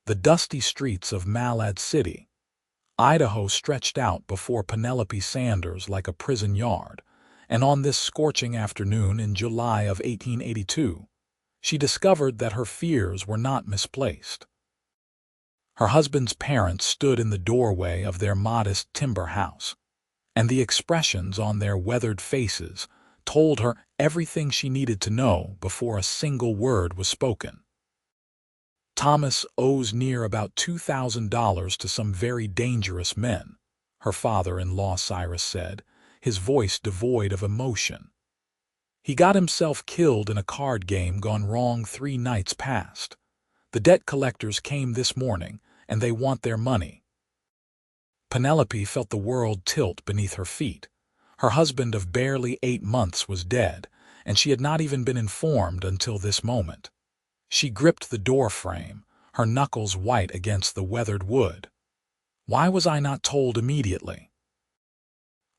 The dusty streets of Malad City, Idaho stretched out before Penelope Sanders like a prison yard, and on this scorching afternoon in July of 1882, she discovered that her fears were not misplaced. Her husband's parents stood in the doorway of their modest timber house, and the expressions on their weathered faces told her everything she needed to know before a single word was spoken. "Thomas owes near about $2,000 to some very dangerous men," her father-in-law Cyrus said, his voice devoid of emotion. "He got himself killed in a card game gone wrong 3 nights past. The debt collectors came this morning, and they want their money." Penelope felt the world tilt beneath her feet. Her husband of barely 8 months was dead, and she had not even been informed until this moment. She gripped the door frame, her knuckles white against the weathered wood. Why was I not told immediately?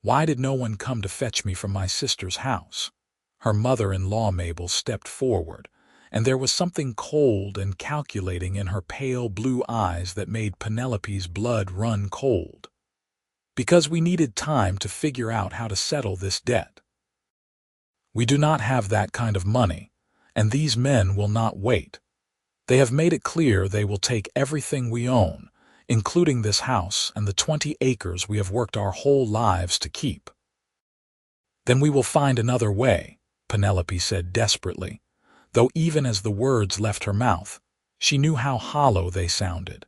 Why did no one come to fetch me from my sister's house? Her mother-in-law Mabel stepped forward, and there was something cold and calculating in her pale blue eyes that made Penelope's blood run cold. "Because we needed time to figure out how to settle this debt. We do not have that kind of money, and these men will not wait. They have made it clear they will take everything we own, including this house and the 20 acres we have worked our whole lives to keep." "Then we will find another way," Penelope said desperately, though even as the words left her mouth, she knew how hollow they sounded.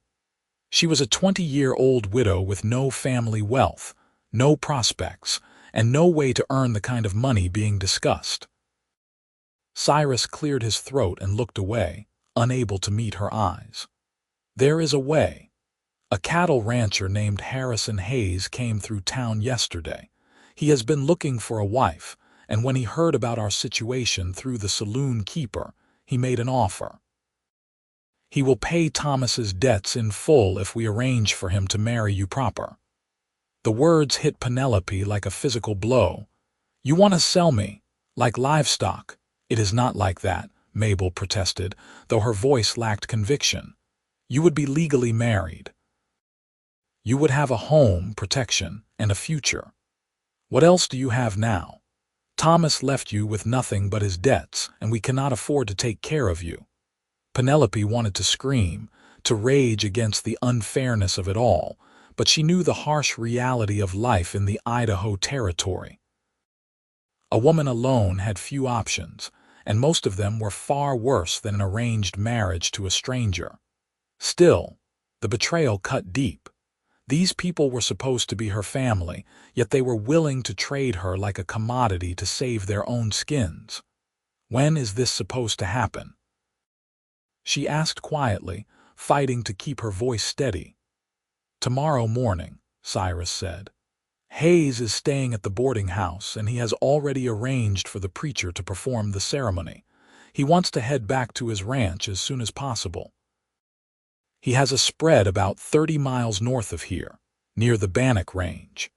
She was a 20-year-old widow with no family wealth, no prospects, and no way to earn the kind of money being discussed. Cyrus cleared his throat and looked away, unable to meet her eyes. "There is a way. A cattle rancher named Harrison Hayes came through town yesterday. He has been looking for a wife, and when he heard about our situation through the saloon keeper, he made an offer. He will pay Thomas's debts in full if we arrange for him to marry you proper." The words hit Penelope like a physical blow. "You want to sell me, like livestock?" "It is not like that," Mabel protested, though her voice lacked conviction. "You would be legally married. You would have a home, protection, and a future. What else do you have now? Thomas left you with nothing but his debts, and we cannot afford to take care of you." Penelope wanted to scream, to rage against the unfairness of it all, but she knew the harsh reality of life in the Idaho territory. A woman alone had few options, and most of them were far worse than an arranged marriage to a stranger. Still, the betrayal cut deep. These people were supposed to be her family, yet they were willing to trade her like a commodity to save their own skins. "When is this supposed to happen?" she asked quietly, fighting to keep her voice steady. "Tomorrow morning," Cyrus said. "Hayes is staying at the boarding house, and he has already arranged for the preacher to perform the ceremony. He wants to head back to his ranch as soon as possible. He has a spread about 30 miles north of here, near the Bannock Range."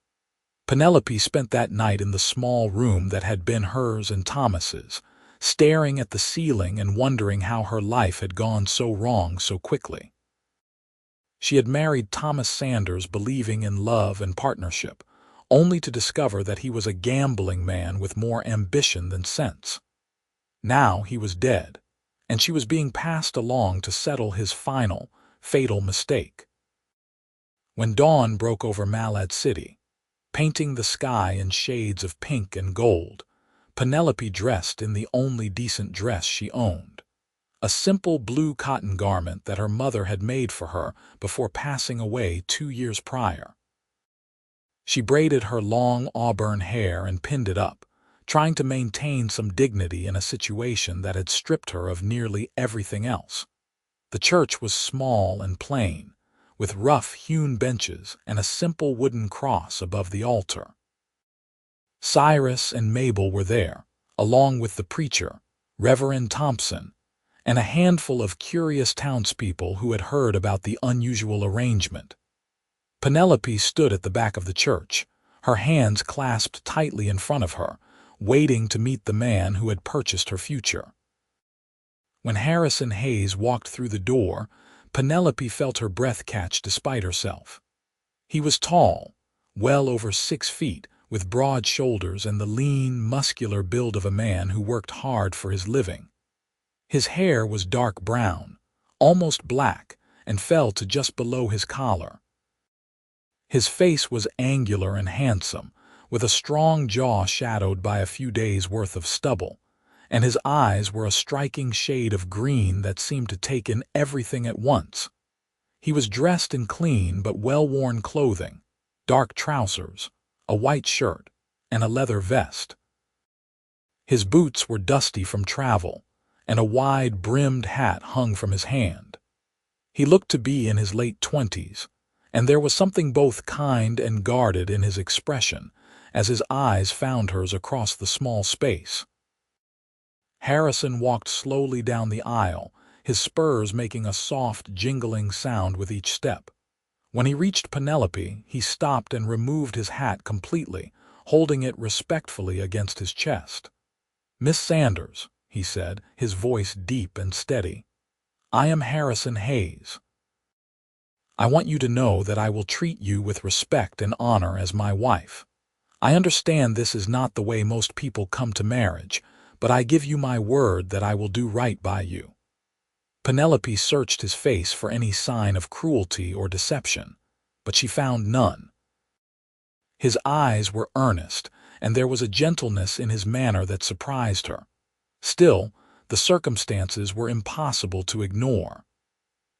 Penelope spent that night in the small room that had been hers and Thomas's, staring at the ceiling and wondering how her life had gone so wrong so quickly. She had married Thomas Sanders believing in love and partnership, only to discover that he was a gambling man with more ambition than sense. Now he was dead, and she was being passed along to settle his final, fatal mistake. When dawn broke over Malad City, painting the sky in shades of pink and gold, Penelope dressed in the only decent dress she owned, a simple blue cotton garment that her mother had made for her before passing away 2 years prior. She braided her long auburn hair and pinned it up, trying to maintain some dignity in a situation that had stripped her of nearly everything else. The church was small and plain, with rough-hewn benches and a simple wooden cross above the altar. Cyrus and Mabel were there, along with the preacher, Reverend Thompson, and a handful of curious townspeople who had heard about the unusual arrangement. Penelope stood at the back of the church, her hands clasped tightly in front of her, waiting to meet the man who had purchased her future. When Harrison Hayes walked through the door, Penelope felt her breath catch despite herself. He was tall, well over 6 feet, with broad shoulders and the lean, muscular build of a man who worked hard for his living. His hair was dark brown, almost black, and fell to just below his collar. His face was angular and handsome, with a strong jaw shadowed by a few days' worth of stubble, and his eyes were a striking shade of green that seemed to take in everything at once. He was dressed in clean but well-worn clothing, dark trousers, a white shirt, and a leather vest. His boots were dusty from travel, and a wide-brimmed hat hung from his hand. He looked to be in his late 20s, and there was something both kind and guarded in his expression as his eyes found hers across the small space. Harrison walked slowly down the aisle, his spurs making a soft, jingling sound with each step. When he reached Penelope, he stopped and removed his hat completely, holding it respectfully against his chest. "Miss Sanders," he said, his voice deep and steady, "I am Harrison Hayes. I want you to know that I will treat you with respect and honor as my wife. I understand this is not the way most people come to marriage, but I give you my word that I will do right by you." Penelope searched his face for any sign of cruelty or deception, but she found none. His eyes were earnest, and there was a gentleness in his manner that surprised her. Still, the circumstances were impossible to ignore.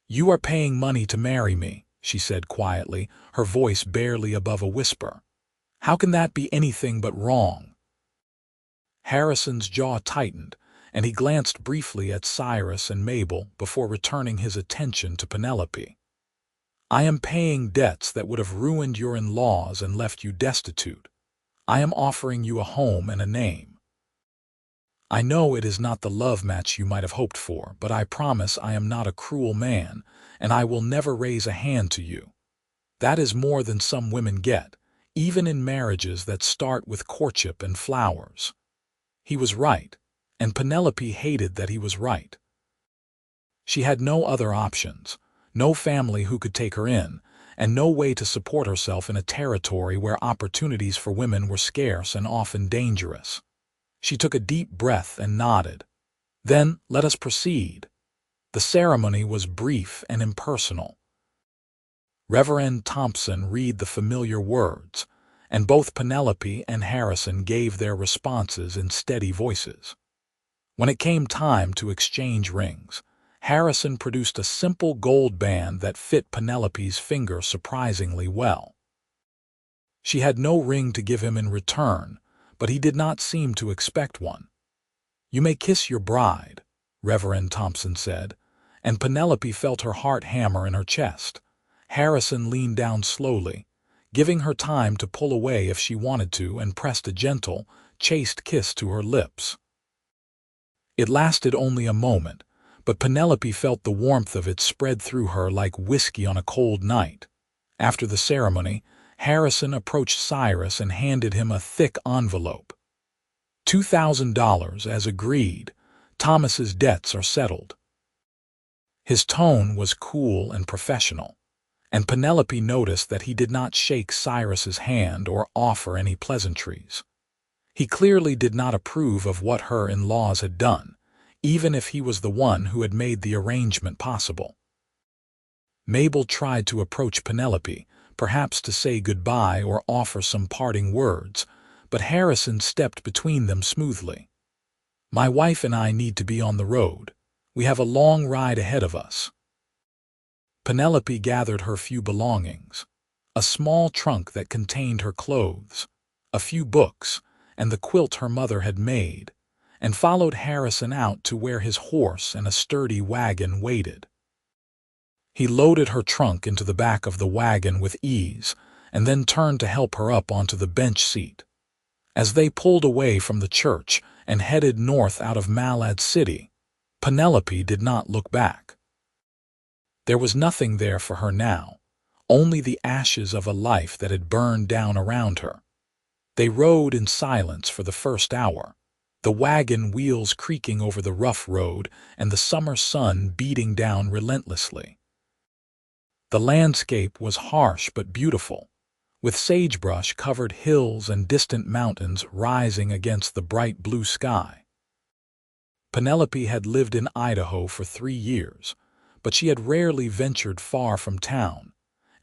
"You are paying money to marry me," she said quietly, her voice barely above a whisper. "How can that be anything but wrong?" Harrison's jaw tightened, and he glanced briefly at Cyrus and Mabel before returning his attention to Penelope. "I am paying debts that would have ruined your in-laws and left you destitute. I am offering you a home and a name. I know it is not the love match you might have hoped for, but I promise I am not a cruel man, and I will never raise a hand to you. That is more than some women get, even in marriages that start with courtship and flowers." He was right, and Penelope hated that he was right. She had no other options, no family who could take her in, and no way to support herself in a territory where opportunities for women were scarce and often dangerous. She took a deep breath and nodded. "Then let us proceed." The ceremony was brief and impersonal. Reverend Thompson read the familiar words, and both Penelope and Harrison gave their responses in steady voices. When it came time to exchange rings, Harrison produced a simple gold band that fit Penelope's finger surprisingly well. She had no ring to give him in return, but he did not seem to expect one. "You may kiss your bride," Reverend Thompson said, and Penelope felt her heart hammer in her chest. Harrison leaned down slowly, giving her time to pull away if she wanted to, and pressed a gentle, chaste kiss to her lips. It lasted only a moment, but Penelope felt the warmth of it spread through her like whiskey on a cold night. After the ceremony, Harrison approached Cyrus and handed him a thick envelope. $2,000 as agreed. Thomas's debts are settled." His tone was cool and professional, and Penelope noticed that he did not shake Cyrus's hand or offer any pleasantries. He clearly did not approve of what her in-laws had done, even if he was the one who had made the arrangement possible. Mabel tried to approach Penelope, perhaps to say goodbye or offer some parting words, but Harrison stepped between them smoothly. "My wife and I need to be on the road. We have a long ride ahead of us." Penelope gathered her few belongings, a small trunk that contained her clothes, a few books, and the quilt her mother had made, and followed Harrison out to where his horse and a sturdy wagon waited. He loaded her trunk into the back of the wagon with ease, and then turned to help her up onto the bench seat. As they pulled away from the church and headed north out of Malad City, Penelope did not look back. There was nothing there for her now, only the ashes of a life that had burned down around her. They rode in silence for the first hour, the wagon wheels creaking over the rough road and the summer sun beating down relentlessly. The landscape was harsh but beautiful, with sagebrush-covered hills and distant mountains rising against the bright blue sky. Penelope had lived in Idaho for 3 years, but she had rarely ventured far from town,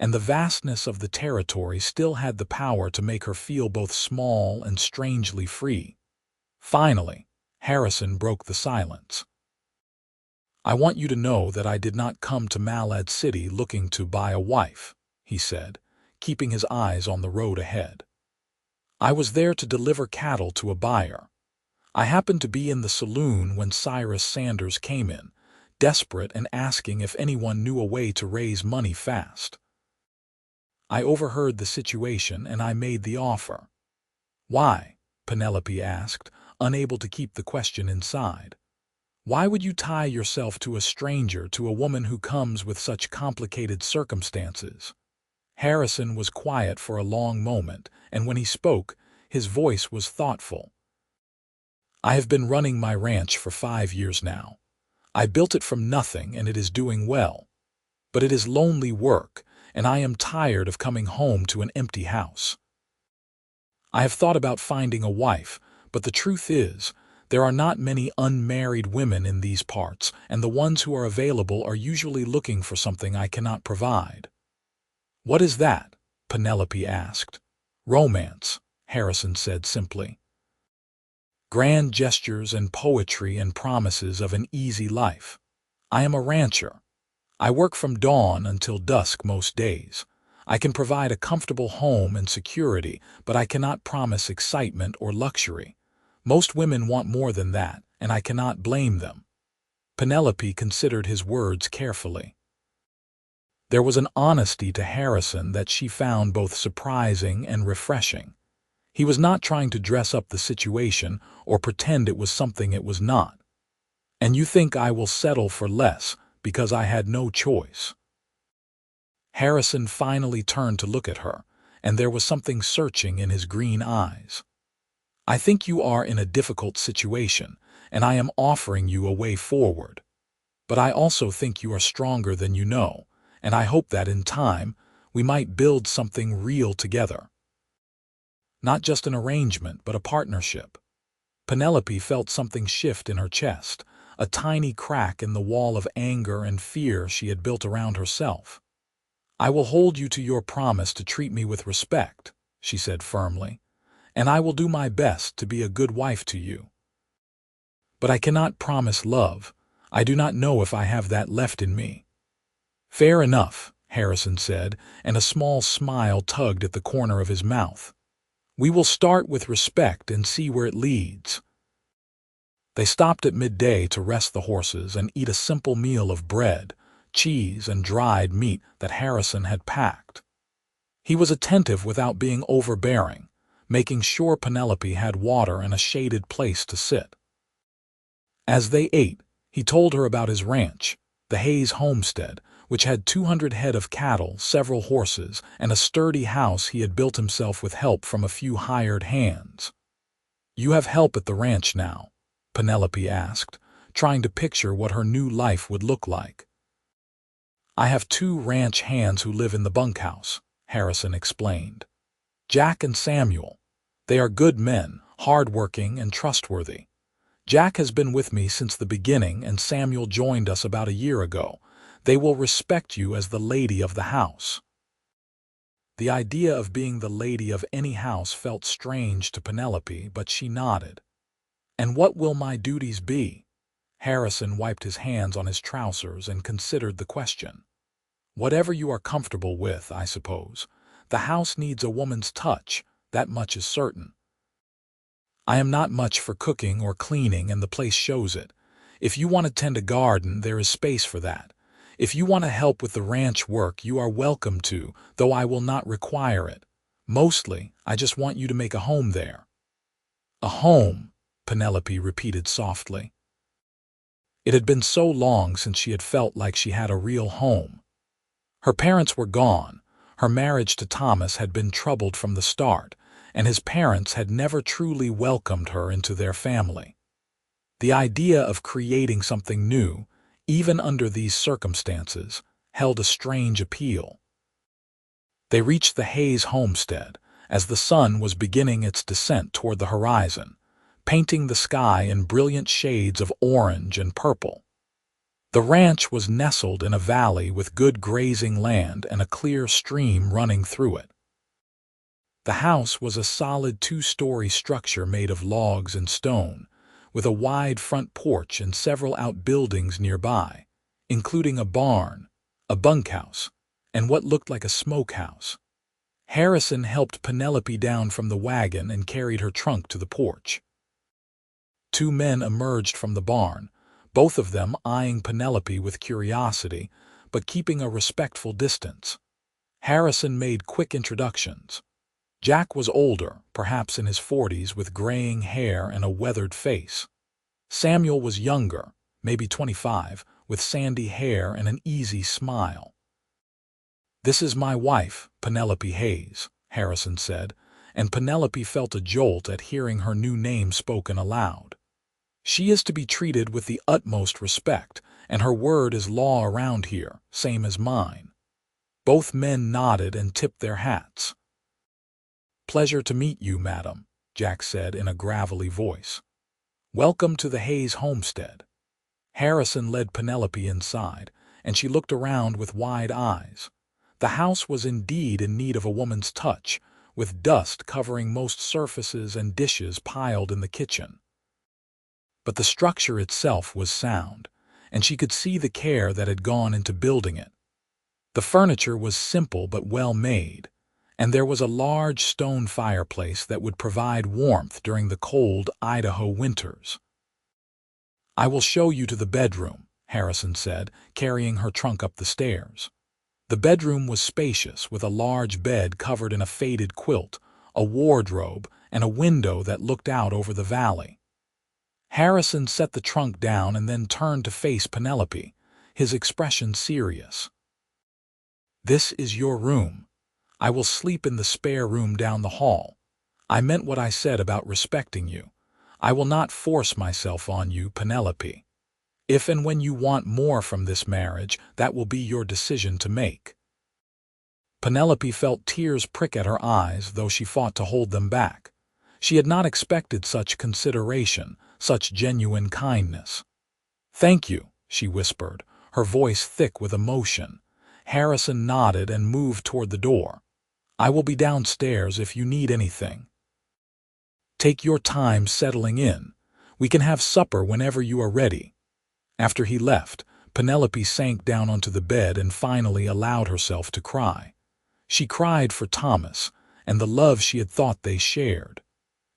and the vastness of the territory still had the power to make her feel both small and strangely free. Finally, Harrison broke the silence. "I want you to know that I did not come to Malad City looking to buy a wife," he said, keeping his eyes on the road ahead. "I was there to deliver cattle to a buyer. I happened to be in the saloon when Cyrus Sanders came in, desperate and asking if anyone knew a way to raise money fast. I overheard the situation and I made the offer." "Why?" Penelope asked, unable to keep the question inside. "Why would you tie yourself to a stranger, to a woman who comes with such complicated circumstances?" Harrison was quiet for a long moment, and when he spoke, his voice was thoughtful. "I have been running my ranch for 5 years now. I built it from nothing and it is doing well. But it is lonely work, and I am tired of coming home to an empty house. I have thought about finding a wife, but the truth is, there are not many unmarried women in these parts, and the ones who are available are usually looking for something I cannot provide." "What is that?" Penelope asked. "Romance," Harrison said simply. "Grand gestures and poetry and promises of an easy life. I am a rancher. I work from dawn until dusk most days. I can provide a comfortable home and security, but I cannot promise excitement or luxury. Most women want more than that, and I cannot blame them." Penelope considered his words carefully. There was an honesty to Harrison that she found both surprising and refreshing. He was not trying to dress up the situation or pretend it was something it was not. "And you think I will settle for less because I had no choice?" Harrison finally turned to look at her, and there was something searching in his green eyes. "I think you are in a difficult situation, and I am offering you a way forward. But I also think you are stronger than you know, and I hope that in time we might build something real together. Not just an arrangement, but a partnership." Penelope felt something shift in her chest, a tiny crack in the wall of anger and fear she had built around herself. "I will hold you to your promise to treat me with respect," she said firmly, "and I will do my best to be a good wife to you. But I cannot promise love. I do not know if I have that left in me." "Fair enough," Harrison said, and a small smile tugged at the corner of his mouth. "We will start with respect and see where it leads." They stopped at midday to rest the horses and eat a simple meal of bread, cheese, and dried meat that Harrison had packed. He was attentive without being overbearing, making sure Penelope had water and a shaded place to sit. As they ate, he told her about his ranch, the Hayes homestead, which had 200 head of cattle, several horses, and a sturdy house he had built himself with help from a few hired hands. "You have help at the ranch now?" Penelope asked, trying to picture what her new life would look like. "I have 2 ranch hands who live in the bunkhouse," Harrison explained. "Jack and Samuel. They are good men, hard-working and trustworthy. Jack has been with me since the beginning and Samuel joined us about a year ago. They will respect you as the lady of the house." The idea of being the lady of any house felt strange to Penelope, but she nodded. "And what will my duties be?" Harrison wiped his hands on his trousers and considered the question. "Whatever you are comfortable with, I suppose. The house needs a woman's touch, that much is certain. I am not much for cooking or cleaning, and the place shows it. If you want to tend a garden, there is space for that. If you want to help with the ranch work, you are welcome to, though I will not require it. Mostly, I just want you to make a home there." "A home," Penelope repeated softly. It had been so long since she had felt like she had a real home. Her parents were gone, her marriage to Thomas had been troubled from the start, and his parents had never truly welcomed her into their family. The idea of creating something new, even under these circumstances, held a strange appeal. They reached the Hayes homestead as the sun was beginning its descent toward the horizon, painting the sky in brilliant shades of orange and purple. The ranch was nestled in a valley with good grazing land and a clear stream running through it. The house was a solid two-story structure made of logs and stone, with a wide front porch and several outbuildings nearby, including a barn, a bunkhouse, and what looked like a smokehouse. Harrison helped Penelope down from the wagon and carried her trunk to the porch. Two men emerged from the barn, both of them eyeing Penelope with curiosity, but keeping a respectful distance. Harrison made quick introductions. Jack was older, perhaps in his 40s, with graying hair and a weathered face. Samuel was younger, maybe 25, with sandy hair and an easy smile. "This is my wife, Penelope Hayes," Harrison said, and Penelope felt a jolt at hearing her new name spoken aloud. "She is to be treated with the utmost respect, and her word is law around here, same as mine." Both men nodded and tipped their hats. "Pleasure to meet you, madam," Jack said in a gravelly voice. "Welcome to the Hayes homestead." Harrison led Penelope inside, and she looked around with wide eyes. The house was indeed in need of a woman's touch, with dust covering most surfaces and dishes piled in the kitchen. But the structure itself was sound, and she could see the care that had gone into building it. The furniture was simple but well made, and there was a large stone fireplace that would provide warmth during the cold Idaho winters. "I will show you to the bedroom," Harrison said, carrying her trunk up the stairs. The bedroom was spacious, with a large bed covered in a faded quilt, a wardrobe, and a window that looked out over the valley. Harrison set the trunk down and then turned to face Penelope, his expression serious. "This is your room. I will sleep in the spare room down the hall. I meant what I said about respecting you. I will not force myself on you, Penelope. If and when you want more from this marriage, that will be your decision to make." Penelope felt tears prick at her eyes, though she fought to hold them back. She had not expected such consideration, such genuine kindness. "Thank you," she whispered, her voice thick with emotion. Harrison nodded and moved toward the door. "I will be downstairs if you need anything. Take your time settling in. We can have supper whenever you are ready." After he left, Penelope sank down onto the bed and finally allowed herself to cry. She cried for Thomas and the love she had thought they shared.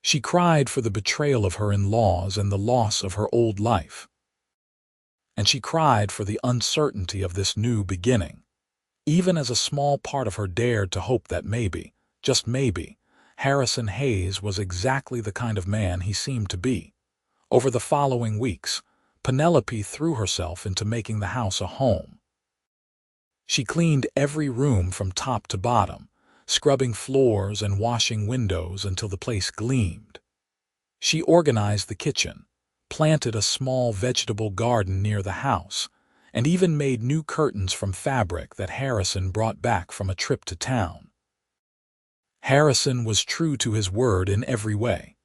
She cried for the betrayal of her in-laws and the loss of her old life. And she cried for the uncertainty of this new beginning. Even as a small part of her dared to hope that maybe, just maybe, Harrison Hayes was exactly the kind of man he seemed to be. Over the following weeks, Penelope threw herself into making the house a home. She cleaned every room from top to bottom, scrubbing floors and washing windows until the place gleamed. She organized the kitchen, planted a small vegetable garden near the house, and even made new curtains from fabric that Harrison brought back from a trip to town. Harrison was true to his word in every way.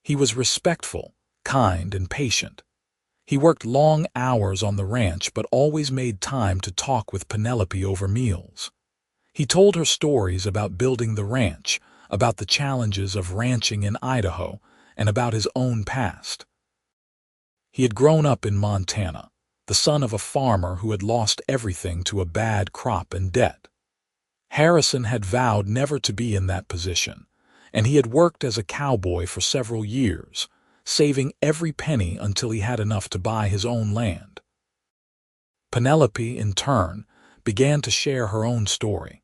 He was respectful, kind, and patient. He worked long hours on the ranch but always made time to talk with Penelope over meals. He told her stories about building the ranch, about the challenges of ranching in Idaho, and about his own past. He had grown up in Montana, the son of a farmer who had lost everything to a bad crop and debt. Harrison had vowed never to be in that position, and he had worked as a cowboy for several years, saving every penny until he had enough to buy his own land. Penelope, in turn, began to share her own story.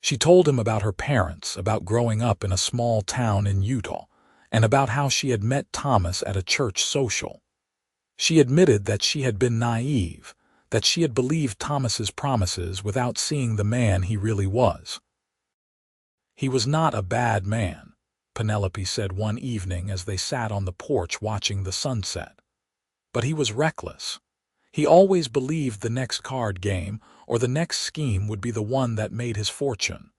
She told him about her parents, about growing up in a small town in Utah, and about how she had met Thomas at a church social. She admitted that she had been naive, that she had believed Thomas's promises without seeing the man he really was. "He was not a bad man," Penelope said one evening as they sat on the porch watching the sunset. "But he was reckless. He always believed the next card game, or the next scheme would be the one that made his fortune.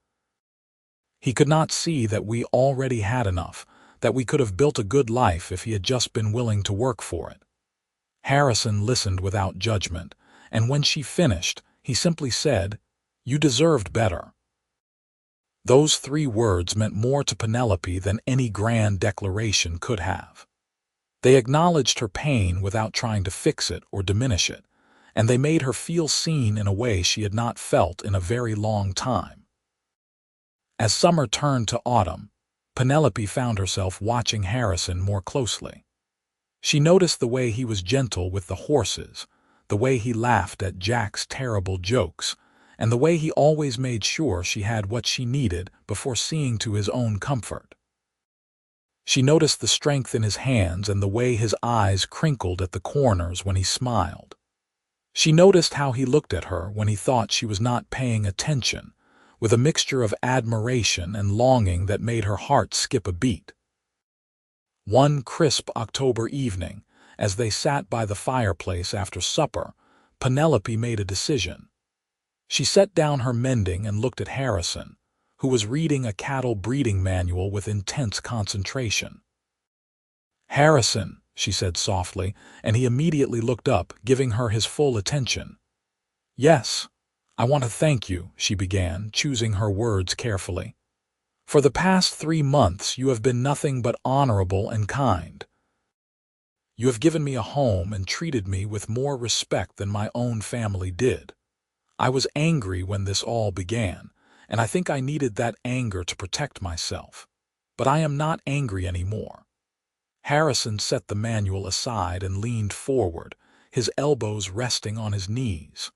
He could not see that we already had enough, that we could have built a good life if he had just been willing to work for it. Harrison listened without judgment, and when she finished, he simply said, "You deserved better." Those 3 words meant more to Penelope than any grand declaration could have. They acknowledged her pain without trying to fix it or diminish it, and they made her feel seen in a way she had not felt in a very long time. As summer turned to autumn, Penelope found herself watching Harrison more closely. She noticed the way he was gentle with the horses, the way he laughed at Jack's terrible jokes, and the way he always made sure she had what she needed before seeing to his own comfort. She noticed the strength in his hands and the way his eyes crinkled at the corners when he smiled. She noticed how he looked at her when he thought she was not paying attention, with a mixture of admiration and longing that made her heart skip a beat. One crisp October evening, as they sat by the fireplace after supper, Penelope made a decision. She set down her mending and looked at Harrison, who was reading a cattle breeding manual with intense concentration. "Harrison," she said softly, and he immediately looked up, giving her his full attention. "Yes, I want to thank you," she began, choosing her words carefully. "For the past 3 months you have been nothing but honorable and kind. You have given me a home and treated me with more respect than my own family did. I was angry when this all began, and I think I needed that anger to protect myself. But I am not angry anymore." Harrison set the manual aside and leaned forward, his elbows resting on his knees.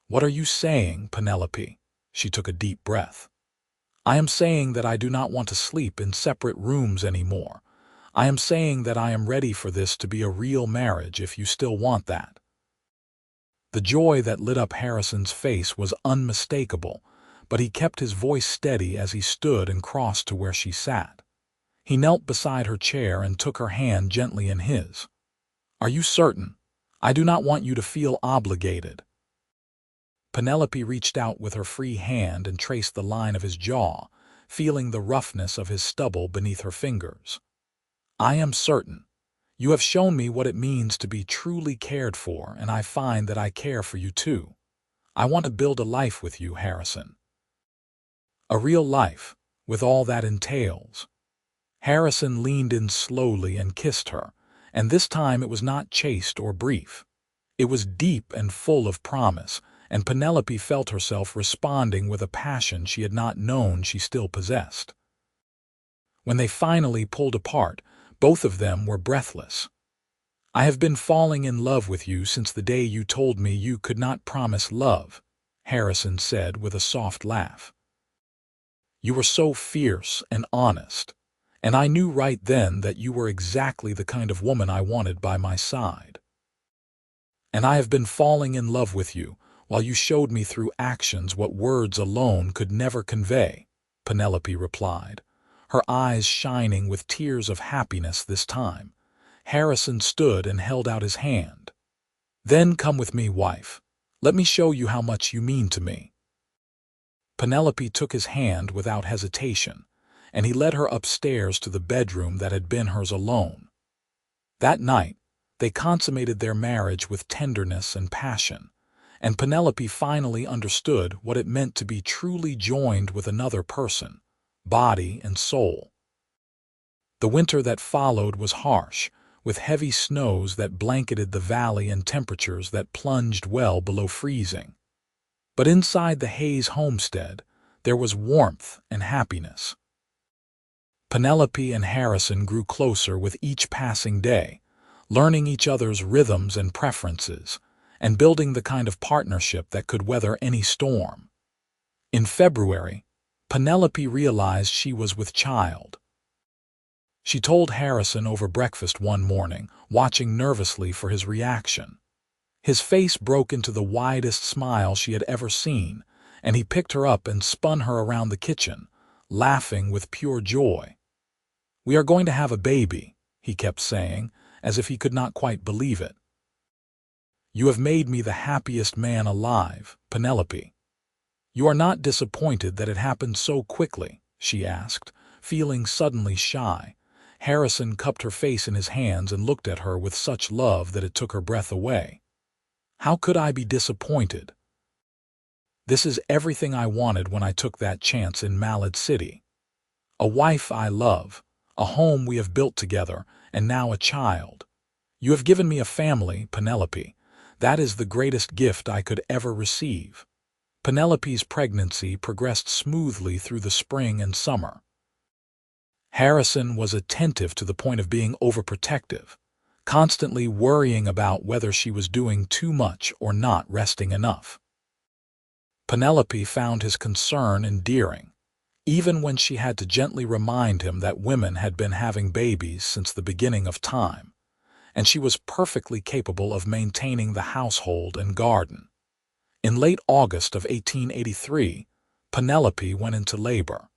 "What are you saying, Penelope?" She took a deep breath. "I am saying that I do not want to sleep in separate rooms anymore. I am saying that I am ready for this to be a real marriage if you still want that." The joy that lit up Harrison's face was unmistakable, but he kept his voice steady as he stood and crossed to where she sat. He knelt beside her chair and took her hand gently in his. "Are you certain? I do not want you to feel obligated." Penelope reached out with her free hand and traced the line of his jaw, feeling the roughness of his stubble beneath her fingers. "I am certain. You have shown me what it means to be truly cared for, and I find that I care for you too. I want to build a life with you, Harrison. A real life, with all that entails." Harrison leaned in slowly and kissed her, and this time it was not chaste or brief. It was deep and full of promise, and Penelope felt herself responding with a passion she had not known she still possessed. When they finally pulled apart, both of them were breathless. "I have been falling in love with you since the day you told me you could not promise love," Harrison said with a soft laugh. "You were so fierce and honest, and I knew right then that you were exactly the kind of woman I wanted by my side. And I have been falling in love with you while you showed me through actions what words alone could never convey," Penelope replied, her eyes shining with tears of happiness this time. Harrison stood and held out his hand. "Then come with me, wife. Let me show you how much you mean to me." Penelope took his hand without hesitation, and he led her upstairs to the bedroom that had been hers alone. That night, they consummated their marriage with tenderness and passion, and Penelope finally understood what it meant to be truly joined with another person, body and soul. The winter that followed was harsh, with heavy snows that blanketed the valley and temperatures that plunged well below freezing. But inside the Hayes homestead, there was warmth and happiness. Penelope and Harrison grew closer with each passing day, learning each other's rhythms and preferences, and building the kind of partnership that could weather any storm. In February, Penelope realized she was with child. She told Harrison over breakfast one morning, watching nervously for his reaction. His face broke into the widest smile she had ever seen, and he picked her up and spun her around the kitchen, laughing with pure joy. "We are going to have a baby," he kept saying, as if he could not quite believe it. You have made me the happiest man alive, Penelope. You are not disappointed that it happened so quickly?" she asked, feeling suddenly shy. Harrison cupped her face in his hands and looked at her with such love that it took her breath away. "How could I be disappointed? This is everything I wanted when I took that chance in Malad City. A wife I love, a home we have built together, and now a child. You have given me a family, Penelope. That is the greatest gift I could ever receive." Penelope's pregnancy progressed smoothly through the spring and summer. Harrison was attentive to the point of being overprotective, constantly worrying about whether she was doing too much or not resting enough. Penelope found his concern endearing, even when she had to gently remind him that women had been having babies since the beginning of time, and she was perfectly capable of maintaining the household and garden. In late August of 1883, Penelope went into labor.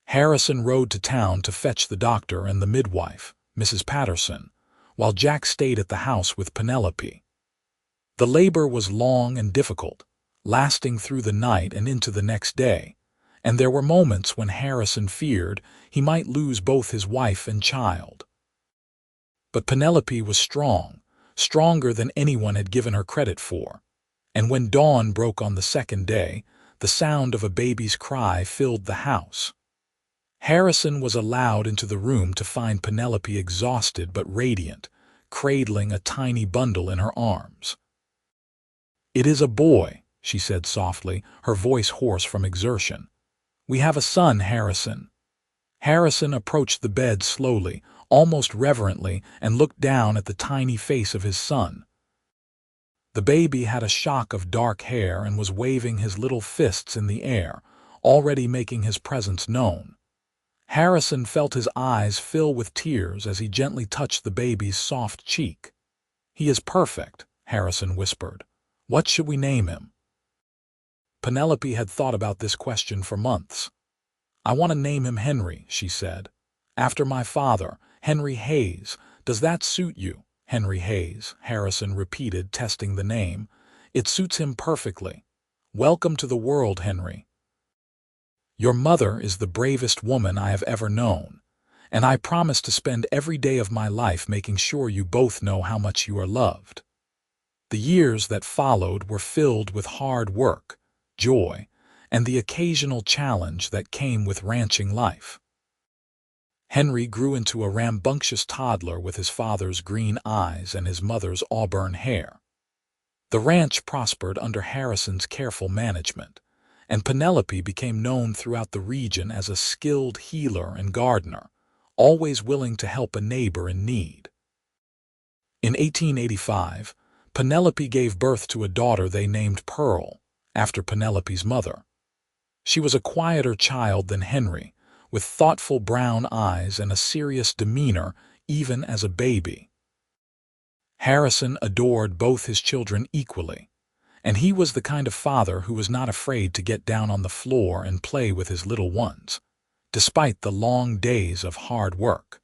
Harrison rode to town to fetch the doctor and the midwife, Mrs. Patterson, while Jack stayed at the house with Penelope. The labor was long and difficult, lasting through the night and into the next day, and there were moments when Harrison feared he might lose both his wife and child. But Penelope was strong, stronger than anyone had given her credit for, and when dawn broke on the second day, the sound of a baby's cry filled the house. Harrison was allowed into the room to find Penelope exhausted but radiant, cradling a tiny bundle in her arms. "It is a boy," she said softly, her voice hoarse from exertion. "We have a son, Harrison." Harrison approached the bed slowly, almost reverently, and looked down at the tiny face of his son. The baby had a shock of dark hair and was waving his little fists in the air, already making his presence known. Harrison felt his eyes fill with tears as he gently touched the baby's soft cheek. "He is perfect," Harrison whispered. "What should we name him?" Penelope had thought about this question for months. "I want to name him Henry," she said. "After my father, Henry Hayes. Does that suit you?" "Henry Hayes," Harrison repeated, testing the name. "It suits him perfectly. Welcome to the world, Henry. Your mother is the bravest woman I have ever known, and I promise to spend every day of my life making sure you both know how much you are loved." The years that followed were filled with hard work, joy, and the occasional challenge that came with ranching life. Henry grew into a rambunctious toddler with his father's green eyes and his mother's auburn hair. The ranch prospered under Harrison's careful management, and Penelope became known throughout the region as a skilled healer and gardener, always willing to help a neighbor in need. In 1885, Penelope gave birth to a daughter they named Pearl, after Penelope's mother. She was a quieter child than Henry, with thoughtful brown eyes and a serious demeanor even as a baby. Harrison adored both his children equally, and he was the kind of father who was not afraid to get down on the floor and play with his little ones, despite the long days of hard work.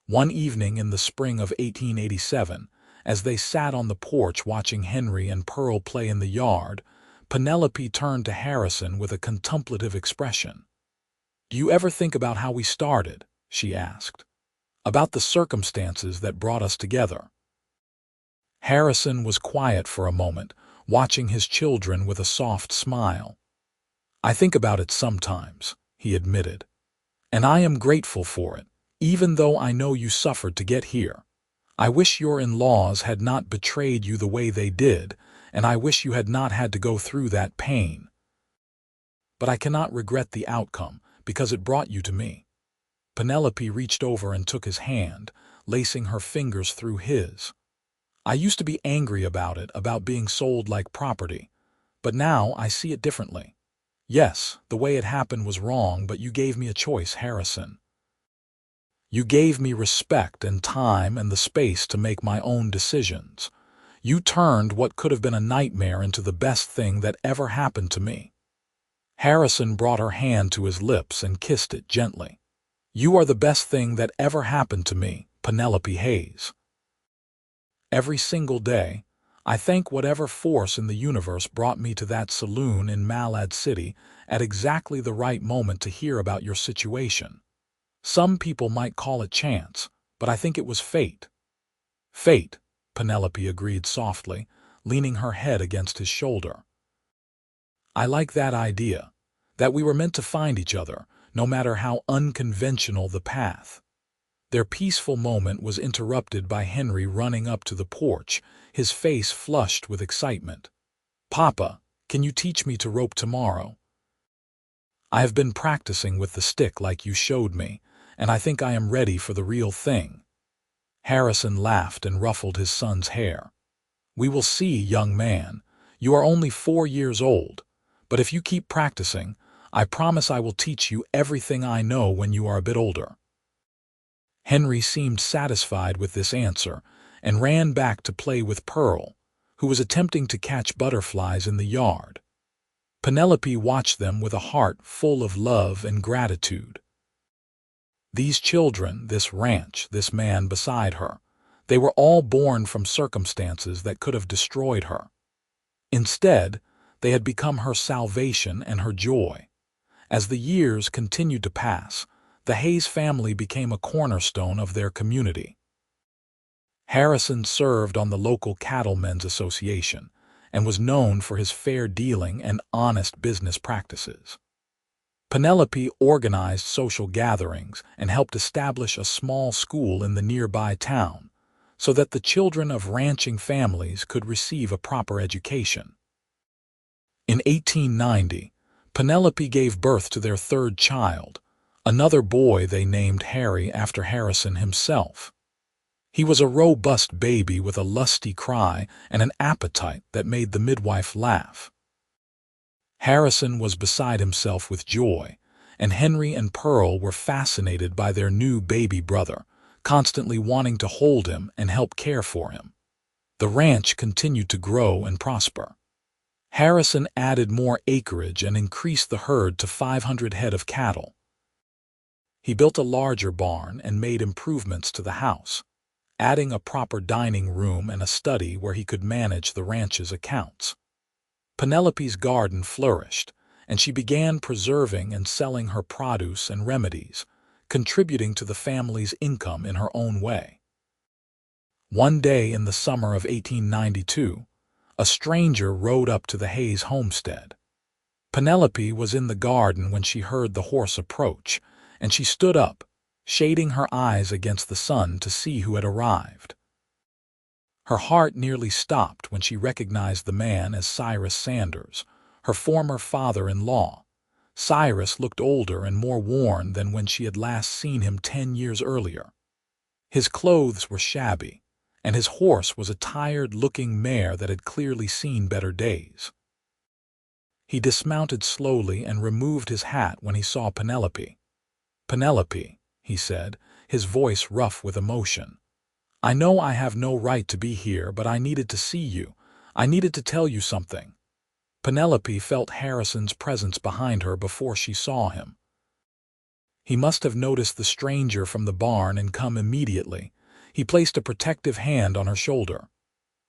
One evening in the spring of 1887, as they sat on the porch watching Henry and Pearl play in the yard, Penelope turned to Harrison with a contemplative expression. "Do you ever think about how we started?" she asked. "About the circumstances that brought us together?" Harrison was quiet for a moment, watching his children with a soft smile. "I think about it sometimes," he admitted, "and I am grateful for it, even though I know you suffered to get here. I wish your in-laws had not betrayed you the way they did, and I wish you had not had to go through that pain. But I cannot regret the outcome, because it brought you to me." Penelope reached over and took his hand, lacing her fingers through his. "I used to be angry about it, about being sold like property, but now I see it differently. Yes, the way it happened was wrong, but you gave me a choice, Harrison. You gave me respect and time and the space to make my own decisions. You turned what could have been a nightmare into the best thing that ever happened to me." Harrison brought her hand to his lips and kissed it gently. "You are the best thing that ever happened to me, Penelope Hayes." Every single day, I thank whatever force in the universe brought me to that saloon in Malad City at exactly the right moment to hear about your situation. Some people might call it chance, but I think it was fate." "Fate," Penelope agreed softly, leaning her head against his shoulder. "I like that idea, that we were meant to find each other, no matter how unconventional the path." Their peaceful moment was interrupted by Henry running up to the porch, his face flushed with excitement. "Papa, can you teach me to rope tomorrow? I have been practicing with the stick like you showed me, and I think I am ready for the real thing." Harrison laughed and ruffled his son's hair. "We will see, young man. You are only 4 years old, but if you keep practicing, I promise I will teach you everything I know when you are a bit older." Henry seemed satisfied with this answer and ran back to play with Pearl, who was attempting to catch butterflies in the yard. Penelope watched them with a heart full of love and gratitude. These children, this ranch, this man beside her, they were all born from circumstances that could have destroyed her. Instead, they had become her salvation and her joy. As the years continued to pass, the Hayes family became a cornerstone of their community. Harrison served on the local Cattlemen's Association and was known for his fair dealing and honest business practices. Penelope organized social gatherings and helped establish a small school in the nearby town so that the children of ranching families could receive a proper education. In 1890, Penelope gave birth to their third child, another boy they named Harry after Harrison himself. He was a robust baby with a lusty cry and an appetite that made the midwife laugh. Harrison was beside himself with joy, and Henry and Pearl were fascinated by their new baby brother, constantly wanting to hold him and help care for him. The ranch continued to grow and prosper. Harrison added more acreage and increased the herd to 500 head of cattle. He built a larger barn and made improvements to the house, adding a proper dining room and a study where he could manage the ranch's accounts. Penelope's garden flourished, and she began preserving and selling her produce and remedies, contributing to the family's income in her own way. One day in the summer of 1892, a stranger rode up to the Hayes homestead. Penelope was in the garden when she heard the horse approach, and she stood up, shading her eyes against the sun to see who had arrived. Her heart nearly stopped when she recognized the man as Cyrus Sanders, her former father-in-law. Cyrus looked older and more worn than when she had last seen him 10 years earlier. His clothes were shabby, and his horse was a tired-looking mare that had clearly seen better days. He dismounted slowly and removed his hat when he saw Penelope. "Penelope," he said, his voice rough with emotion. "I know I have no right to be here, but I needed to see you. I needed to tell you something." Penelope felt Harrison's presence behind her before she saw him. He must have noticed the stranger from the barn and come immediately. He placed a protective hand on her shoulder.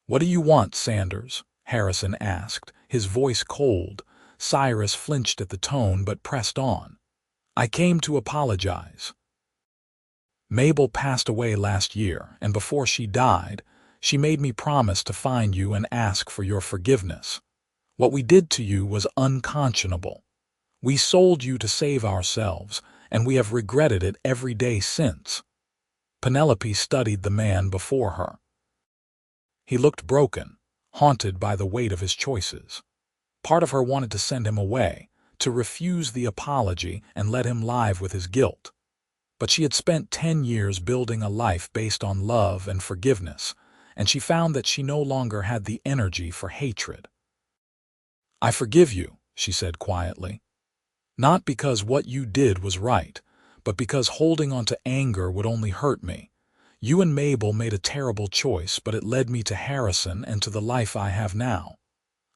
"What do you want, Sanders?" Harrison asked, his voice cold. Cyrus flinched at the tone but pressed on. "I came to apologize. Mabel passed away last year, and before she died, she made me promise to find you and ask for your forgiveness. What we did to you was unconscionable. We sold you to save ourselves, and we have regretted it every day since." Penelope studied the man before her. He looked broken, haunted by the weight of his choices. Part of her wanted to send him away, to refuse the apology and let him live with his guilt. But she had spent 10 years building a life based on love and forgiveness, and she found that she no longer had the energy for hatred. "I forgive you," she said quietly. "Not because what you did was right, but because holding on to anger would only hurt me. You and Mabel made a terrible choice, but it led me to Harrison and to the life I have now.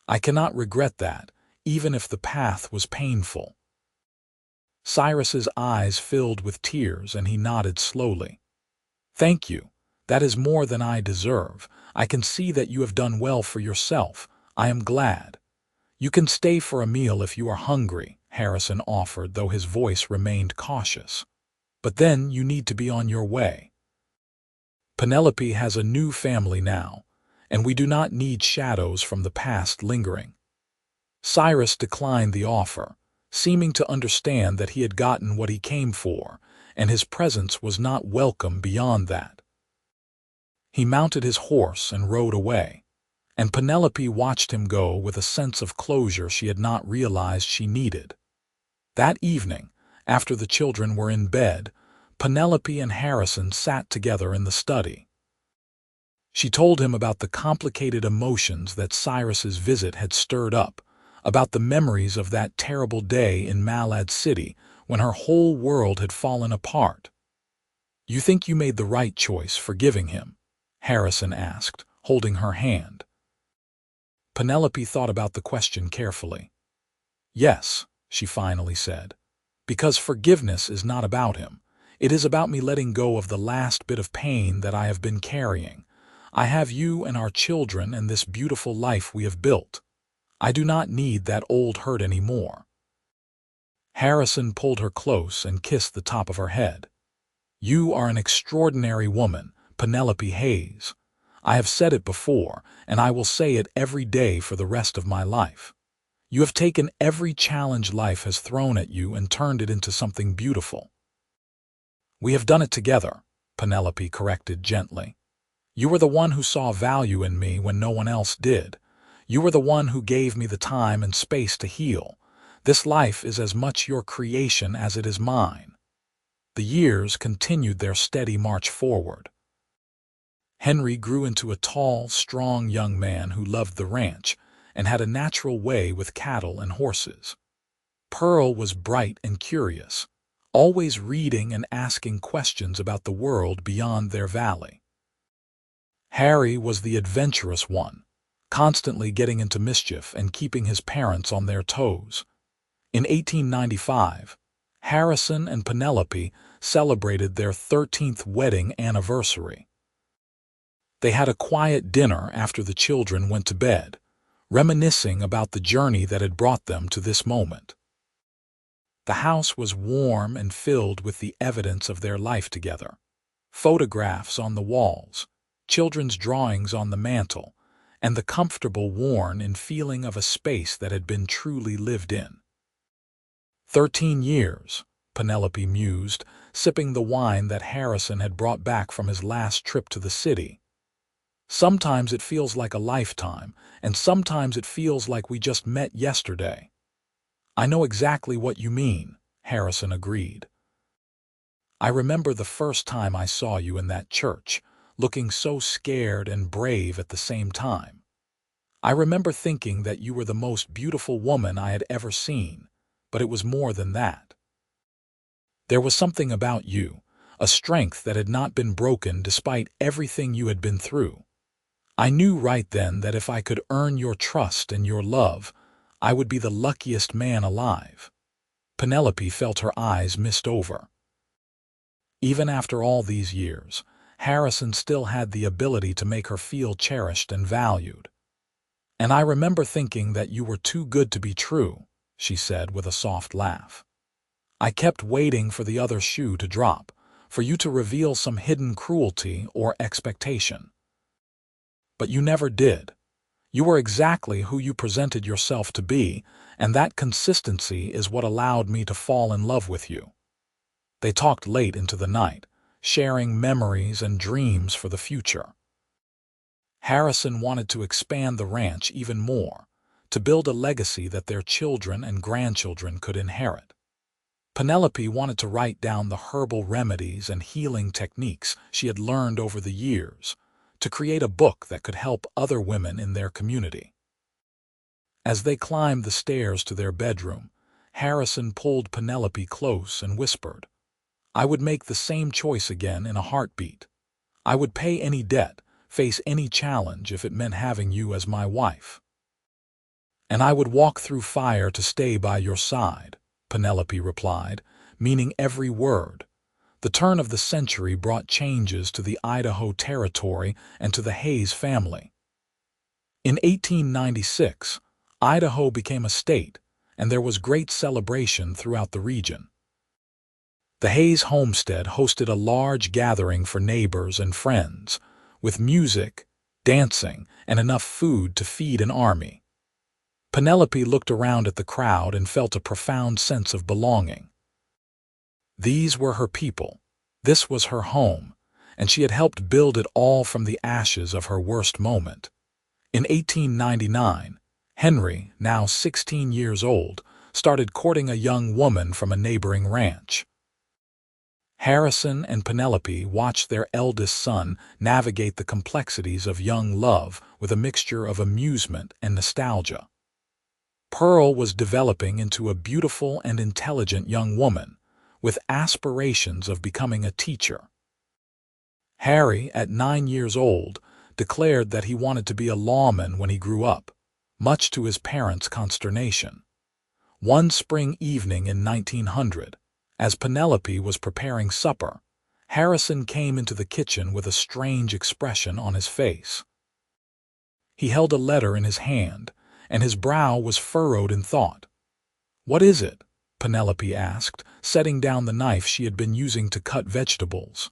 I cannot regret that, even if the path was painful." Cyrus's eyes filled with tears and he nodded slowly. "Thank you. That is more than I deserve. I can see that you have done well for yourself. I am glad. You can stay for a meal if you are hungry, Harrison offered, though his voice remained cautious. But then you need to be on your way. Penelope has a new family now, and we do not need shadows from the past lingering. Cyrus declined the offer, seeming to understand that he had gotten what he came for, and his presence was not welcome beyond that. He mounted his horse and rode away, and Penelope watched him go with a sense of closure she had not realized she needed. That evening, after the children were in bed, Penelope and Harrison sat together in the study. She told him about the complicated emotions that Cyrus's visit had stirred up, about the memories of that terrible day in Malad City when her whole world had fallen apart. "You think you made the right choice forgiving him?" Harrison asked, holding her hand. Penelope thought about the question carefully. "Yes," she finally said, "because forgiveness is not about him. It is about me letting go of the last bit of pain that I have been carrying. I have you and our children and this beautiful life we have built. I do not need that old hurt anymore." Harrison pulled her close and kissed the top of her head. "You are an extraordinary woman, Penelope Hayes. I have said it before, and I will say it every day for the rest of my life. You have taken every challenge life has thrown at you and turned it into something beautiful." "We have done it together," Penelope corrected gently. "You were the one who saw value in me when no one else did. You were the one who gave me the time and space to heal. This life is as much your creation as it is mine." The years continued their steady march forward. Henry grew into a tall, strong young man who loved the ranch and had a natural way with cattle and horses. Pearl was bright and curious, always reading and asking questions about the world beyond their valley. Harry was the adventurous one, constantly getting into mischief and keeping his parents on their toes. In 1895, Harrison and Penelope celebrated their 13th wedding anniversary. They had a quiet dinner after the children went to bed, reminiscing about the journey that had brought them to this moment. The house was warm and filled with the evidence of their life together. Photographs on the walls, children's drawings on the mantel, and the comfortable worn-in feeling of a space that had been truly lived in. 13 years, Penelope mused, sipping the wine that Harrison had brought back from his last trip to the city. "Sometimes it feels like a lifetime, and sometimes it feels like we just met yesterday." "I know exactly what you mean," Harrison agreed. "I remember the first time I saw you in that church, looking so scared and brave at the same time. I remember thinking that you were the most beautiful woman I had ever seen, but it was more than that. There was something about you, a strength that had not been broken despite everything you had been through. I knew right then that if I could earn your trust and your love, I would be the luckiest man alive." Penelope felt her eyes mist over. Even after all these years, Harrison still had the ability to make her feel cherished and valued. "And I remember thinking that you were too good to be true," she said with a soft laugh. "I kept waiting for the other shoe to drop, for you to reveal some hidden cruelty or expectation. But you never did. You were exactly who you presented yourself to be, and that consistency is what allowed me to fall in love with you." They talked late into the night, sharing memories and dreams for the future. Harrison wanted to expand the ranch even more, to build a legacy that their children and grandchildren could inherit. Penelope wanted to write down the herbal remedies and healing techniques she had learned over the years, to create a book that could help other women in their community. As they climbed the stairs to their bedroom, Harrison pulled Penelope close and whispered, "I would make the same choice again in a heartbeat. I would pay any debt, face any challenge if it meant having you as my wife. And I would walk through fire to stay by your side," Penelope replied, meaning every word. The turn of the century brought changes to the Idaho Territory and to the Hayes family. In 1896, Idaho became a state, and there was great celebration throughout the region. The Hayes homestead hosted a large gathering for neighbors and friends, with music, dancing, and enough food to feed an army. Penelope looked around at the crowd and felt a profound sense of belonging. These were her people. This was her home, and she had helped build it all from the ashes of her worst moment. In 1899, Henry, now 16 years old, started courting a young woman from a neighboring ranch. Harrison and Penelope watched their eldest son navigate the complexities of young love with a mixture of amusement and nostalgia. Pearl was developing into a beautiful and intelligent young woman, with aspirations of becoming a teacher. Harry, at 9 years old, declared that he wanted to be a lawman when he grew up, much to his parents' consternation. One spring evening in 1900, as Penelope was preparing supper, Harrison came into the kitchen with a strange expression on his face. He held a letter in his hand, and his brow was furrowed in thought. "What is it?" Penelope asked, setting down the knife she had been using to cut vegetables.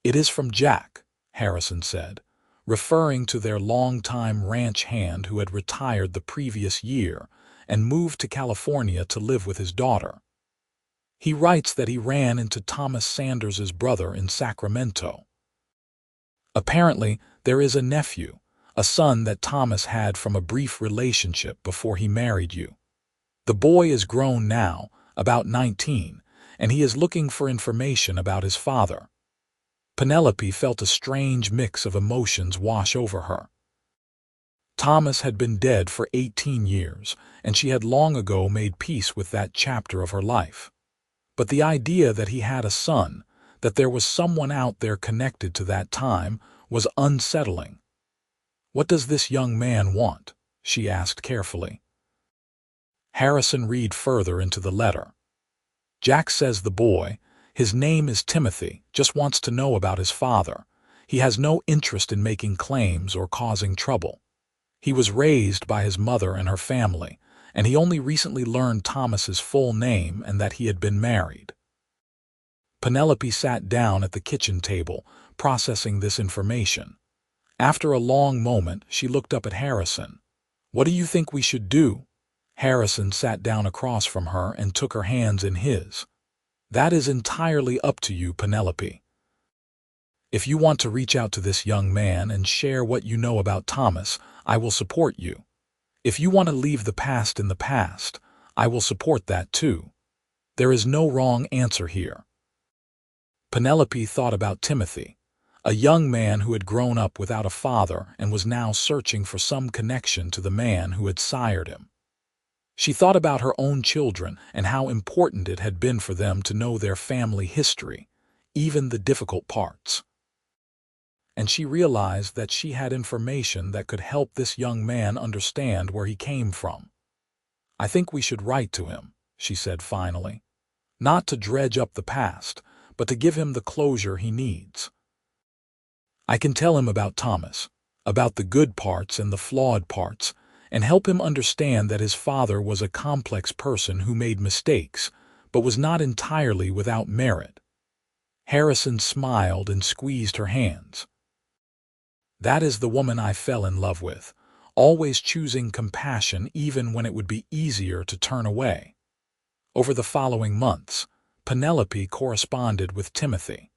"It is from Jack," Harrison said, referring to their longtime ranch hand who had retired the previous year and moved to California to live with his daughter. "He writes that he ran into Thomas Sanders's brother in Sacramento. Apparently, there is a nephew, a son that Thomas had from a brief relationship before he married you. The boy is grown now, about 19, and he is looking for information about his father." Penelope felt a strange mix of emotions wash over her. Thomas had been dead for 18 years, and she had long ago made peace with that chapter of her life. But the idea that he had a son, that there was someone out there connected to that time, was unsettling. "What does this young man want?" she asked carefully. Harrison read further into the letter. "Jack says the boy, his name is Timothy, just wants to know about his father. He has no interest in making claims or causing trouble. He was raised by his mother and her family, and he only recently learned Thomas's full name and that he had been married." Penelope sat down at the kitchen table, processing this information. After a long moment, she looked up at Harrison. "What do you think we should do?" Harrison sat down across from her and took her hands in his. "That is entirely up to you, Penelope. If you want to reach out to this young man and share what you know about Thomas, I will support you. If you want to leave the past in the past, I will support that too. There is no wrong answer here." Penelope thought about Timothy, a young man who had grown up without a father and was now searching for some connection to the man who had sired him. She thought about her own children and how important it had been for them to know their family history, even the difficult parts. And she realized that she had information that could help this young man understand where he came from. "I think we should write to him," she said finally. "Not to dredge up the past, but to give him the closure he needs. I can tell him about Thomas, about the good parts and the flawed parts, and help him understand that his father was a complex person who made mistakes, but was not entirely without merit." Harrison smiled and squeezed her hands. "That is the woman I fell in love with, always choosing compassion even when it would be easier to turn away." Over the following months, Penelope corresponded with Timothy.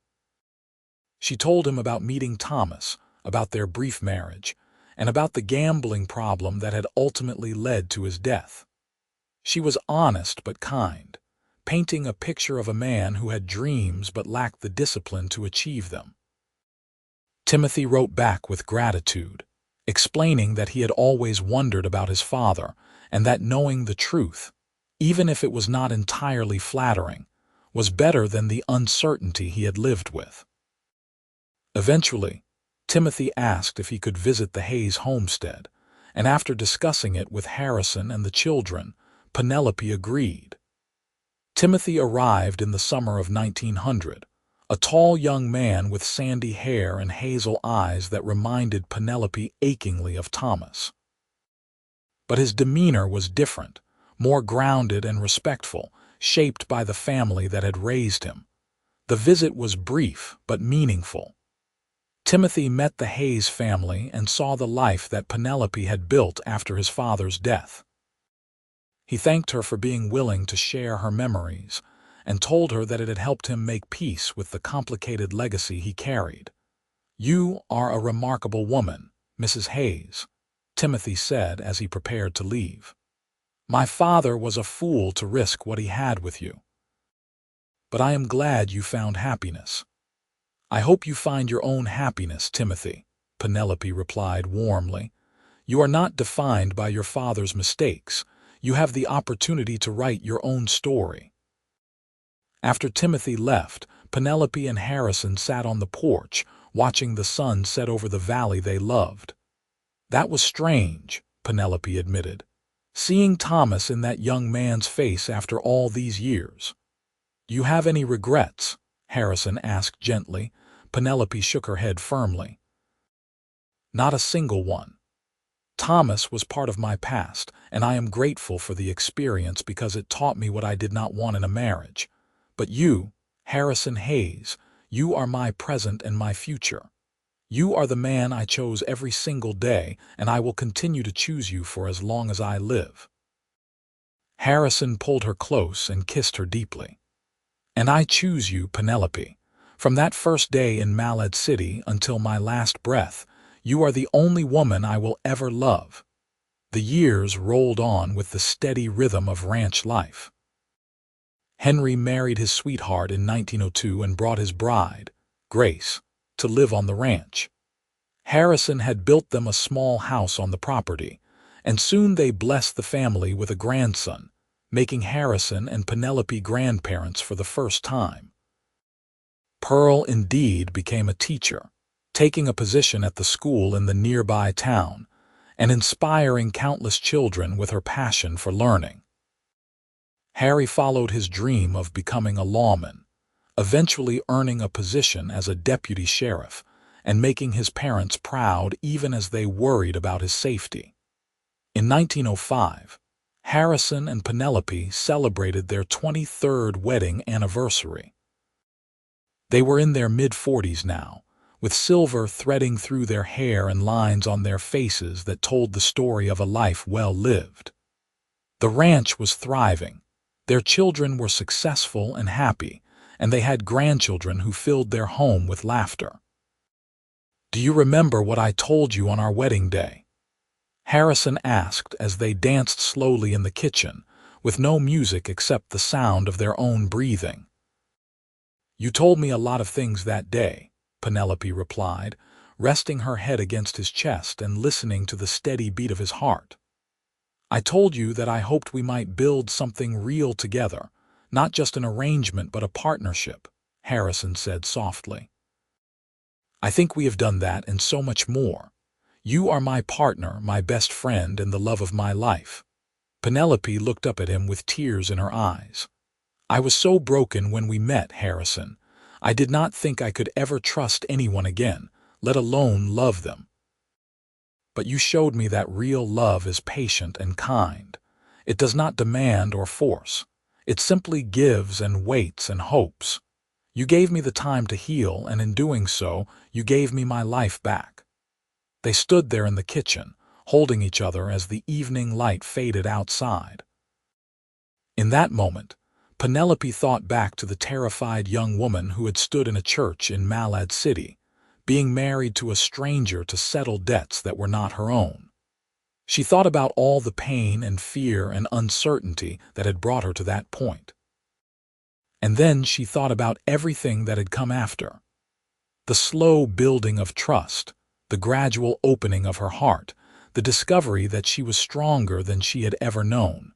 She told him about meeting Thomas, about their brief marriage, and about the gambling problem that had ultimately led to his death. She was honest but kind, painting a picture of a man who had dreams but lacked the discipline to achieve them. Timothy wrote back with gratitude, explaining that he had always wondered about his father and that knowing the truth, even if it was not entirely flattering, was better than the uncertainty he had lived with. Eventually, Timothy asked if he could visit the Hayes homestead, and after discussing it with Harrison and the children, Penelope agreed. Timothy arrived in the summer of 1900, a tall young man with sandy hair and hazel eyes that reminded Penelope achingly of Thomas. But his demeanor was different, more grounded and respectful, shaped by the family that had raised him. The visit was brief but meaningful. Timothy met the Hayes family and saw the life that Penelope had built after his father's death. He thanked her for being willing to share her memories and told her that it had helped him make peace with the complicated legacy he carried. "You are a remarkable woman, Mrs. Hayes," Timothy said as he prepared to leave. "My father was a fool to risk what he had with you. But I am glad you found happiness." "I hope you find your own happiness, Timothy," Penelope replied warmly. "You are not defined by your father's mistakes. You have the opportunity to write your own story." After Timothy left, Penelope and Harrison sat on the porch, watching the sun set over the valley they loved. "That was strange," Penelope admitted, "seeing Thomas in that young man's face after all these years." "Do you have any regrets?" Harrison asked gently. Penelope shook her head firmly. "Not a single one. Thomas was part of my past, and I am grateful for the experience because it taught me what I did not want in a marriage. But you, Harrison Hayes, you are my present and my future. You are the man I chose every single day, and I will continue to choose you for as long as I live." Harrison pulled her close and kissed her deeply. "And I choose you, Penelope. From that first day in Malad City until my last breath, you are the only woman I will ever love." The years rolled on with the steady rhythm of ranch life. Henry married his sweetheart in 1902 and brought his bride, Grace, to live on the ranch. Harrison had built them a small house on the property, and soon they blessed the family with a grandson, making Harrison and Penelope grandparents for the first time. Pearl indeed became a teacher, taking a position at the school in the nearby town, and inspiring countless children with her passion for learning. Harry followed his dream of becoming a lawman, eventually earning a position as a deputy sheriff and making his parents proud even as they worried about his safety. In 1905, Harrison and Penelope celebrated their 23rd wedding anniversary. They were in their mid-40s now, with silver threading through their hair and lines on their faces that told the story of a life well lived. The ranch was thriving. Their children were successful and happy, and they had grandchildren who filled their home with laughter. "Do you remember what I told you on our wedding day?" Harrison asked as they danced slowly in the kitchen, with no music except the sound of their own breathing. "You told me a lot of things that day," Penelope replied, resting her head against his chest and listening to the steady beat of his heart. "I told you that I hoped we might build something real together, not just an arrangement but a partnership," Harrison said softly. "I think we have done that and so much more. You are my partner, my best friend, and the love of my life." Penelope looked up at him with tears in her eyes. "I was so broken when we met, Harrison. I did not think I could ever trust anyone again, let alone love them. But you showed me that real love is patient and kind. It does not demand or force. It simply gives and waits and hopes. You gave me the time to heal, and in doing so, you gave me my life back." They stood there in the kitchen, holding each other as the evening light faded outside. In that moment, Penelope thought back to the terrified young woman who had stood in a church in Malad City, being married to a stranger to settle debts that were not her own. She thought about all the pain and fear and uncertainty that had brought her to that point. And then she thought about everything that had come after. The slow building of trust, the gradual opening of her heart, the discovery that she was stronger than she had ever known.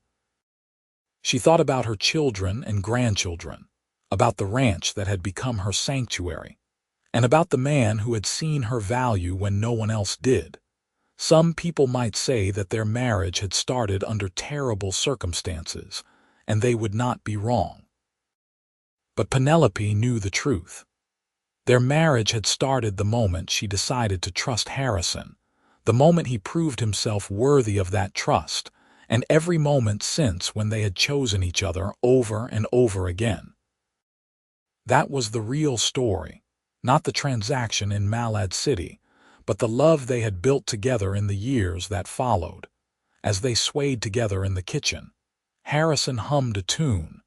She thought about her children and grandchildren, about the ranch that had become her sanctuary, and about the man who had seen her value when no one else did. Some people might say that their marriage had started under terrible circumstances, and they would not be wrong. But Penelope knew the truth. Their marriage had started the moment she decided to trust Harrison, the moment he proved himself worthy of that trust, and every moment since when they had chosen each other over and over again. That was the real story, not the transaction in Malad City, but the love they had built together in the years that followed. As they swayed together in the kitchen, Harrison hummed a tune,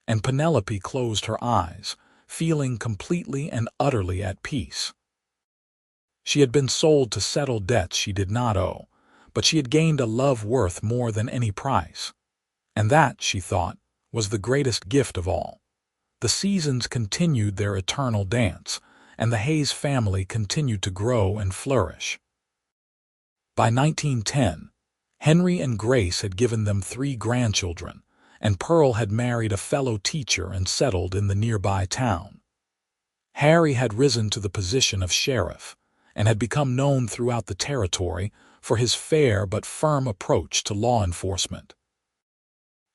and Penelope closed her eyes, feeling completely and utterly at peace. She had been sold to settle debts she did not owe, but she had gained a love worth more than any price. And that, she thought, was the greatest gift of all. The seasons continued their eternal dance, and the Hayes family continued to grow and flourish. By 1910, Henry and Grace had given them 3 grandchildren, and Pearl had married a fellow teacher and settled in the nearby town. Harry had risen to the position of sheriff, and had become known throughout the territory for his fair but firm approach to law enforcement.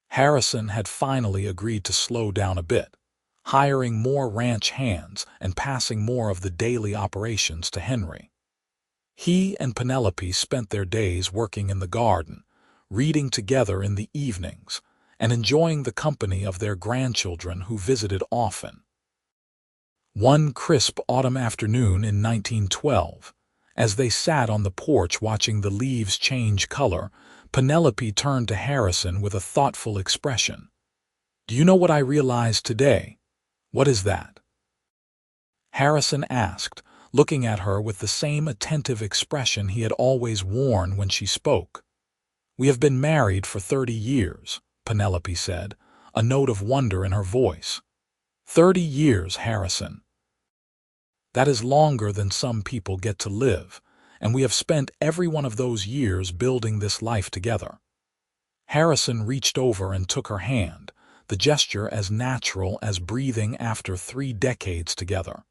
Harrison had finally agreed to slow down a bit, hiring more ranch hands and passing more of the daily operations to Henry. He and Penelope spent their days working in the garden, reading together in the evenings, and enjoying the company of their grandchildren who visited often. One crisp autumn afternoon in 1912, as they sat on the porch watching the leaves change color, Penelope turned to Harrison with a thoughtful expression. "Do you know what I realized today?" "What is that?" Harrison asked, looking at her with the same attentive expression he had always worn when she spoke. "We have been married for 30 years, Penelope said, a note of wonder in her voice. 30 years, Harrison. That is longer than some people get to live, and we have spent every one of those years building this life together." Harrison reached over and took her hand, the gesture as natural as breathing after 3 decades together.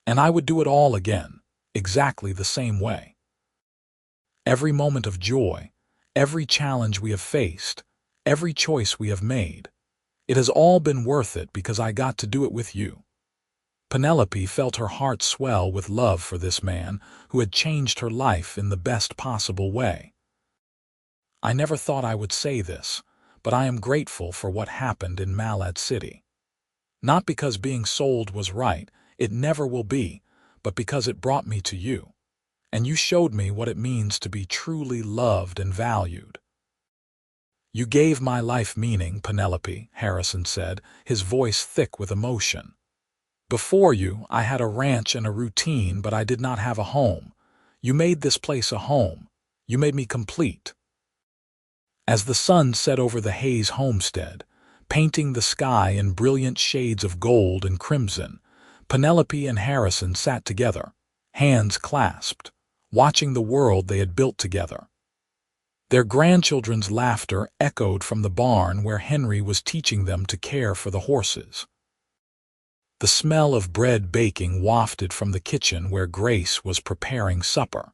"And I would do it all again, exactly the same way. Every moment of joy, every challenge we have faced, every choice we have made, it has all been worth it because I got to do it with you." Penelope felt her heart swell with love for this man who had changed her life in the best possible way. "I never thought I would say this, but I am grateful for what happened in Malad City. Not because being sold was right, it never will be, but because it brought me to you, and you showed me what it means to be truly loved and valued." "You gave my life meaning, Penelope," Harrison said, his voice thick with emotion. "Before you, I had a ranch and a routine, but I did not have a home. You made this place a home. You made me complete." As the sun set over the Hayes homestead, painting the sky in brilliant shades of gold and crimson, Penelope and Harrison sat together, hands clasped, watching the world they had built together. Their grandchildren's laughter echoed from the barn where Henry was teaching them to care for the horses. The smell of bread baking wafted from the kitchen where Grace was preparing supper.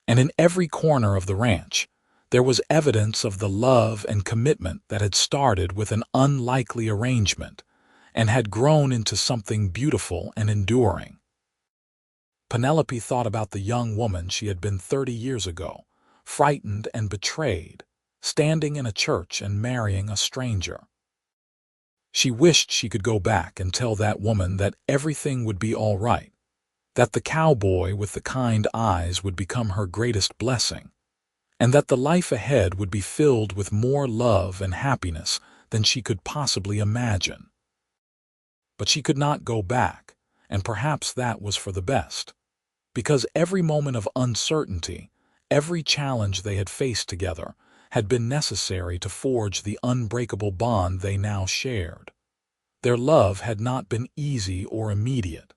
And in every corner of the ranch, there was evidence of the love and commitment that had started with an unlikely arrangement and had grown into something beautiful and enduring. Penelope thought about the young woman she had been 30 years ago, frightened and betrayed, standing in a church and marrying a stranger. She wished she could go back and tell that woman that everything would be all right, that the cowboy with the kind eyes would become her greatest blessing, and that the life ahead would be filled with more love and happiness than she could possibly imagine. But she could not go back, and perhaps that was for the best, because every moment of uncertainty, every challenge they had faced together, had been necessary to forge the unbreakable bond they now shared. Their love had not been easy or immediate.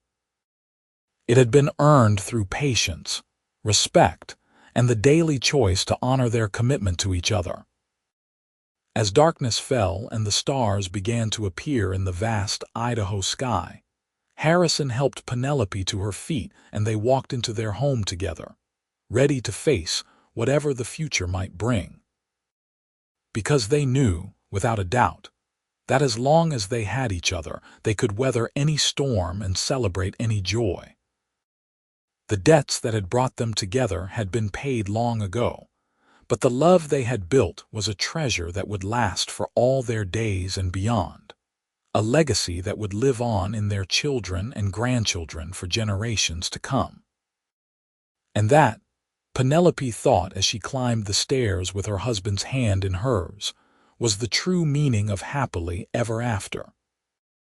It had been earned through patience, respect, and the daily choice to honor their commitment to each other. As darkness fell and the stars began to appear in the vast Idaho sky, Harrison helped Penelope to her feet and they walked into their home together, ready to face whatever the future might bring. Because they knew, without a doubt, that as long as they had each other, they could weather any storm and celebrate any joy. The debts that had brought them together had been paid long ago, but the love they had built was a treasure that would last for all their days and beyond, a legacy that would live on in their children and grandchildren for generations to come. And that, Penelope thought as she climbed the stairs with her husband's hand in hers, was the true meaning of happily ever after.